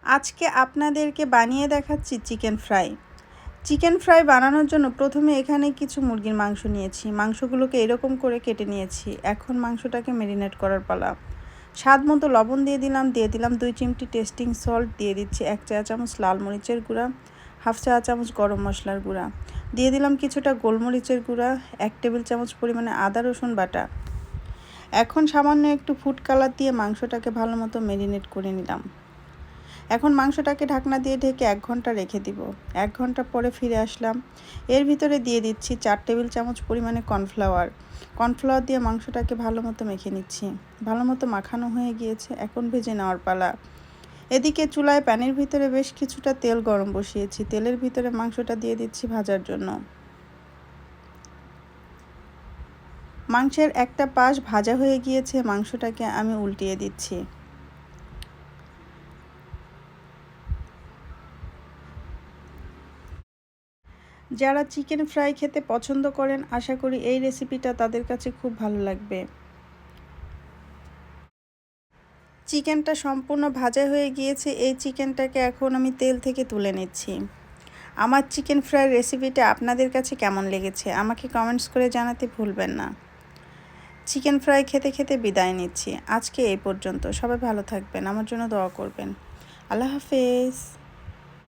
আজকে আপনাদেরকে বানিয়ে দেখাচ্ছি চিকেন ফ্রাই। চিকেন ফ্রাই বানানোর জন্য প্রথমে এখানে কিছু মুরগির মাংস নিয়েছি। মাংসগুলোকে এরকম করে কেটে নিয়েছি। এখন মাংসটাকে ম্যারিনেট করার পালা। স্বাদ মতো লবণ দিয়ে দিলাম 2 চিমটি টেস্টিং সল্ট, দিয়ে দিচ্ছি 1 চা চামচ লাল মরিচের গুঁড়া, হাফ চা চামচ গরম মশলার গুঁড়া, দিয়ে দিলাম কিছুটা গোলমরিচের গুঁড়া, 1 টেবিল চামচ পরিমাণে আদা রসুন বাটা। এখন সামান্য একটু ফুড কালার দিয়ে মাংসটাকে ভালো মতো ম্যারিনেট করে নিলাম। এখন মাংসটাকে ঢাকনা দিয়ে ঢেকে 1 ঘন্টা রেখে দিব। 1 ঘন্টা পরে ফিরে আসলাম। এর ভিতরে দিয়ে দিচ্ছি 4 টেবিল চামচ পরিমাণে কর্নফ্লাওয়ার দিয়ে মাংসটাকে ভালো মতো মেখে নিচ্ছি। ভালো মতো মাখানো হয়ে গিয়েছে, এখন ভেজে নেওয়ার পালা। এদিকে চুলায় প্যানের ভিতরে বেশ কিছুটা তেল গরম বসিয়েছি। তেলের ভিতরে মাংসটা দিয়ে দিচ্ছি ভাজার জন্য। মাংসের একটা পাশ ভাজা হয়ে গিয়েছে, মাংসটাকে আমি উল্টিয়ে দিচ্ছি। যারা চিকেন ফ্রাই খেতে পছন্দ করেন, আশা করি এই রেসিপিটা তাদের কাছে খুব ভালো লাগবে। চিকেনটা সম্পূর্ণ ভাজা হয়ে গিয়েছে। এই চিকেনটাকে এখন আমি তেল থেকে তুলে নিচ্ছি। আমার চিকেন ফ্রাই রেসিপিটা আপনাদের কাছে কেমন লেগেছে আমাকে কমেন্টস করে জানাতে ভুলবেন না। চিকেন ফ্রাই খেতে খেতে বিদায় নিচ্ছি। আজকে এই পর্যন্ত। সবাই ভালো থাকবেন, আমার জন্য দোয়া করবেন। আল্লাহ হাফেজ।